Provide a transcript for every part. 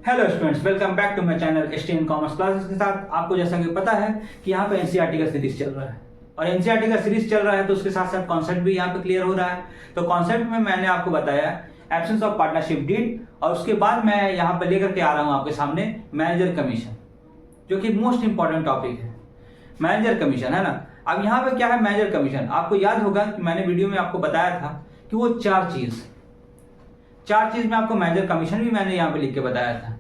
Hello students, welcome back to my channel STN commerce classes के साथ। आपको जैसा कि पता है कि यहाँ पे एनसीईआरटी का सीरीज चल रहा है और एनसीईआरटी का सीरीज चल रहा है तो उसके साथ साथ कॉन्सेप्ट भी यहाँ पे क्लियर हो रहा है। तो कॉन्सेप्ट में मैंने आपको बताया एब्सेंस ऑफ पार्टनरशिप डीड और उसके बाद मैं यहाँ पे लेकर के आ रहा हूँ आपके सामने मैनेजर कमीशन, जो कि मोस्ट इंपॉर्टेंट टॉपिक है। मैनेजर कमीशन है ना। अब यहाँ पे क्या है मैनेजर कमीशन, आपको याद होगा कि मैंने वीडियो में आपको बताया था कि वो चार चीज में आपको मैनेजर कमीशन भी मैंने यहाँ पे लिख के बताया था।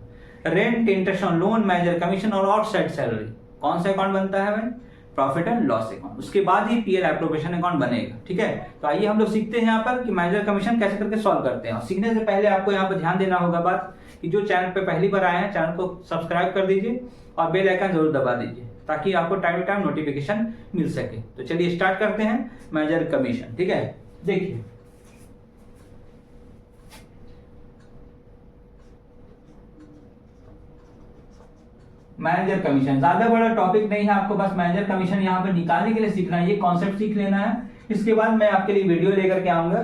Rent, interest on loan, manager commission और आउटसाइड सैलरी। कौन सा अकाउंट बनता है भाई? Profit and loss account. उसके बाद ही पीएल एप्रोप्रिएशन अकाउंट बनेगा। ठीक है, तो आइए हम लोग सीखते हैं यहाँ पर कि मैनेजर कमीशन कैसे करके सॉल्व करते हैं। और सीखने से पहले आपको यहाँ पर ध्यान देना होगा बात कि जो चैनल पे पहली बार आए हैं चैनल को सब्सक्राइब कर दीजिए और बेल आइकन जरूर दबा दीजिए ताकि आपको टाइम टू टाइम नोटिफिकेशन मिल सके। तो चलिए स्टार्ट करते हैं मैनेजर कमीशन। ठीक है, देखिए मैनेजर कमीशन ज्यादा बड़ा टॉपिक नहीं है, आपको बस मैनेजर कमीशन यहाँ पे निकालने के लिए सीखना है, ये कॉन्सेप्ट सीख लेना है। इसके बाद मैं आपके लिए वीडियो लेकर के आऊंगा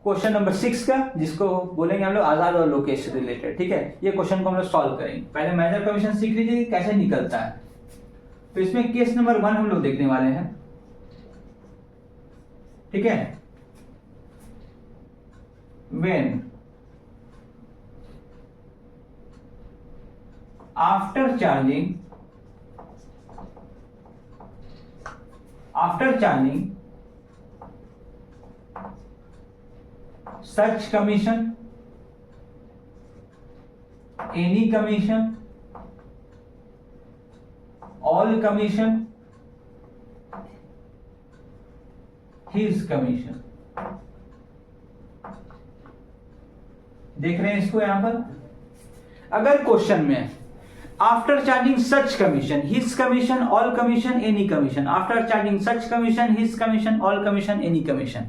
क्वेश्चन नंबर 6 का, जिसको बोलेंगे हम लोग आजाद और लोकेश से रिलेटेड। ठीक है, ये क्वेश्चन को हम लोग सॉल्व करेंगे। पहले मैनेजर कमीशन सीख लीजिए कैसे निकलता है। तो इसमें केस नंबर 1 हम लोग देखने वाले हैं। ठीक है, when after charging such commission, any commission, all commission, his commission। देख रहे हैं इसको यहां पर। अगर क्वेश्चन में आफ्टर चार्जिंग सच commission, his commission, all commission, any commission, after charging सच commission, his commission, all commission, any commission,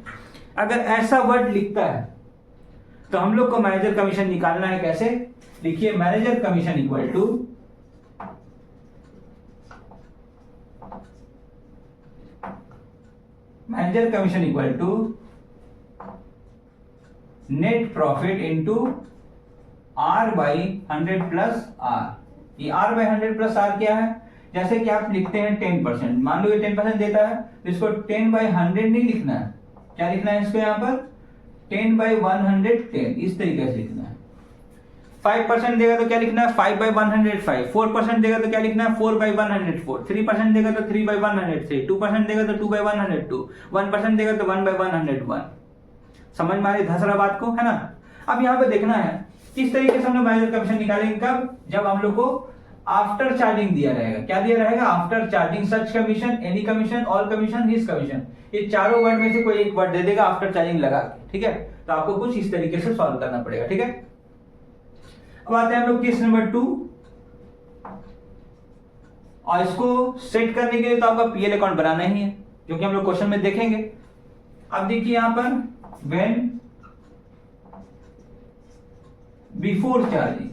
अगर ऐसा वर्ड लिखता है तो हम लोग को मैनेजर कमीशन निकालना है। कैसे? लिखिए manager commission equal to net profit into R by 100 plus R. ये आर बाई 100 प्लस आर क्या है? जैसे कि आप लिखते हैं 10%, मान लो ये 10% देता है तो इसको 10 बाई 100 नहीं लिखना है। क्या लिखना है इसको यहाँ पर? 10 बाई 110, इस तरीके से लिखना है। 5% देगा तो क्या लिखना है? 5 बाई 105। 4% देगा तो क्या लिखना है? 4 बाई 104। 3% देगा तो 3 बाई 103। 2% देगा तो 2 बाई 102। 1% देगा तो 1 बाई 101। समझ में आ रही धसरा बात को, है ना? अब यहाँ पे देखना है किस तरीके से हम लोग मैनेजर कमीशन निकालेंगे। कब? जब हम लोग को आफ्टर चार्जिंग दिया रहेगा। क्या दिया रहेगा? आफ्टर चार्जिंग सच commission, any commission, all commission, his commission. ये चारों वर्ड में से कोई एक वर्ड दे देगा आफ्टर चार्जिंग लगा के। ठीक है, तो आपको कुछ इस तरीके से सॉल्व करना पड़ेगा। ठीक है, अब आते हैं हम लोग केस नंबर 2 और इसको सेट करने के लिए तो आपका पीएल अकाउंट बनाना ही है, जो कि हम लोग क्वेश्चन में देखेंगे। अब देखिए यहां पर व्हेन बिफोर चार्जिंग।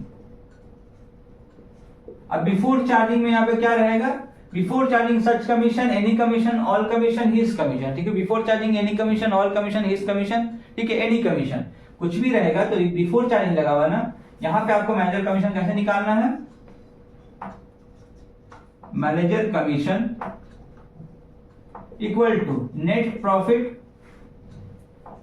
अब बिफोर चार्जिंग में यहां पे क्या रहेगा? बिफोर चार्जिंग सच commission, any commission, all commission, his commission. ठीक है, before charging any commission, all commission, his commission. ठीक है, एनी कमीशन कुछ भी रहेगा तो बिफोर चार्जिंग लगा हुआ ना। यहां पे आपको मैनेजर कमीशन कैसे निकालना है? Manager commission equal to net profit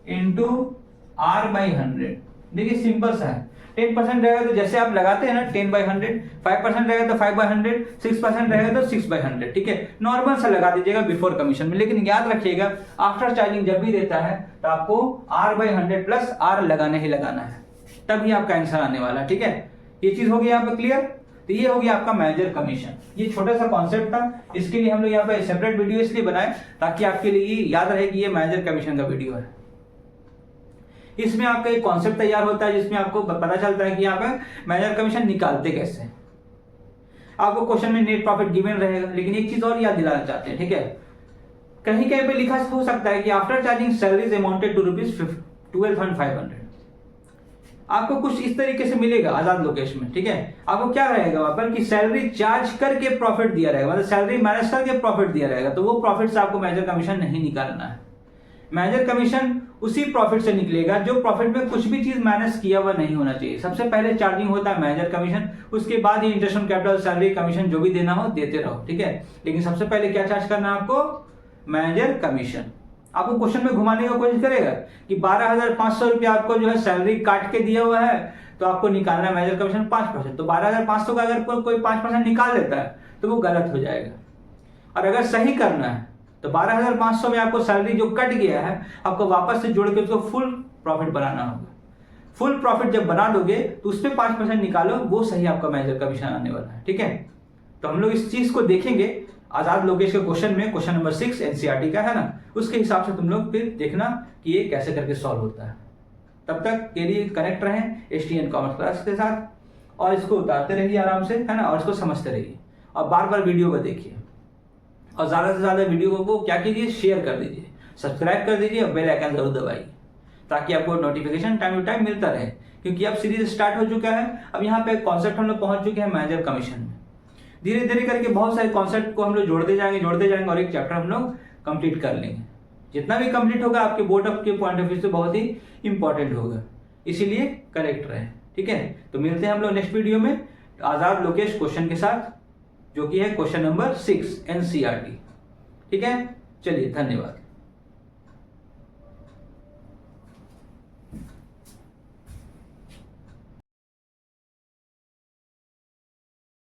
into R by 100। देखिए सिंपल सा है। 10% रहेगा तो जैसे आप लगाते हैं ना 10 बाई 100, 5% रहेगा तो 5 बाई 100, 6% रहेगा तो 6 बाई 100। ठीक है, नॉर्मल सा लगा दीजिएगा बिफोर कमीशन में। लेकिन याद रखिएगा आफ्टर चार्जिंग जब भी देता है तो आपको आर बाई 100 प्लस आर लगाना ही लगाना है, तभी आपका आंसर आने वाला है। ठीक है, ये चीज होगी यहाँ पे क्लियर। तो ये होगी आपका मैनेजर कमीशन। ये छोटा सा कॉन्सेप्ट था, इसके लिए हम लोग यहाँ पे सेपरेट वीडियो इसलिए बनाए ताकि आपके लिए याद रहे कि ये मैनेजर कमीशन का वीडियो है। इसमें आपका एक कॉन्सेप्ट तैयार होता है जिसमें आपको पता चलता है कि यहाँ पे मैनेजर कमीशन निकालते कैसे। आपको क्वेश्चन में नेट प्रॉफिट गिवन रहेगा, लेकिन एक चीज और याद दिलाना चाहते हैं। ठीक है, कहीं कहीं पे लिखा हो सकता है कि after charging salaries amounted to ₹12,500। आपको कुछ इस तरीके से मिलेगा आजाद लोकेश में। ठीक है, आपको क्या रहेगा वहां पर कि सैलरी चार्ज करके प्रॉफिट दिया रहेगा, मतलब सैलरी माइनस करके प्रॉफिट दिया रहेगा, तो वो प्रॉफिट से आपको मैनेजर कमीशन नहीं निकालना है। मैनेजर कमीशन उसी प्रॉफिट से निकलेगा जो प्रॉफिट में कुछ भी चीज माइनस किया हुआ नहीं होना चाहिए। सबसे पहले चार्जिंग होता है मैनेजर कमीशन, उसके बाद ही interest on capital, salary, commission जो भी देना हो देते रहो, ठीक है। लेकिन सबसे पहले क्या चार्ज करना है आपको? Manager commission. आपको क्वेश्चन में घुमाने की कोशिश करेगा कि 12,500 रुपया आपको जो है सैलरी काट के दिया हुआ है, तो आपको निकालना है मैनेजर कमीशन 5%। तो 12,500 का अगर कोई 5% निकाल देता है तो वो गलत हो जाएगा। और अगर सही करना है तो 12,500 में आपको सैलरी जो कट गया है आपको वापस से जोड़ के उसको फुल प्रॉफिट बनाना होगा। फुल प्रॉफिट जब बना दोगे तो उस पर 5% निकालो, वो सही आपका मैनेजर कमीशन आने वाला है, ठीक है। तो हम लोग इस चीज को देखेंगे आजाद लोकेश के क्वेश्चन में, क्वेश्चन नंबर 6 एनसीईआरटी का है ना, उसके हिसाब से तुम लोग फिर देखना कि ये कैसे करके सॉल्व होता है। तब तक के लिए कनेक्ट रहें एसटीएन कॉमर्स क्लास के साथ और इसको उतारते रहिए आराम से, है ना, और इसको समझते रहिए और बार बार वीडियो को देखिए और ज्यादा से ज्यादा वीडियो को क्या कीजिए, शेयर कर दीजिए, सब्सक्राइब कर दीजिए और बेल आइकन जरूर दबाइए ताकि आपको नोटिफिकेशन टाइम टू टाइम मिलता रहे। क्योंकि अब सीरीज स्टार्ट हो चुका है, अब यहाँ पे कॉन्सेप्ट हम लोग पहुंच चुके हैं मैनेजर कमीशन में। धीरे धीरे करके बहुत सारे कॉन्सेप्ट को हम लोग जोड़ते जाएंगे और एक चैप्टर हम लोग कंप्लीट कर लेंगे। जितना भी कंप्लीट होगा आपके बोर्ड ऑफ के पॉइंट ऑफ व्यू से बहुत ही इंपॉर्टेंट होगा, इसीलिए करेक्ट रहे, ठीक है। तो मिलते हैं हम लोग नेक्स्ट वीडियो में आजाद लोकेश क्वेश्चन के साथ, जो कि है क्वेश्चन नंबर 6 एनसीईआरटी, ठीक है। चलिए, धन्यवाद।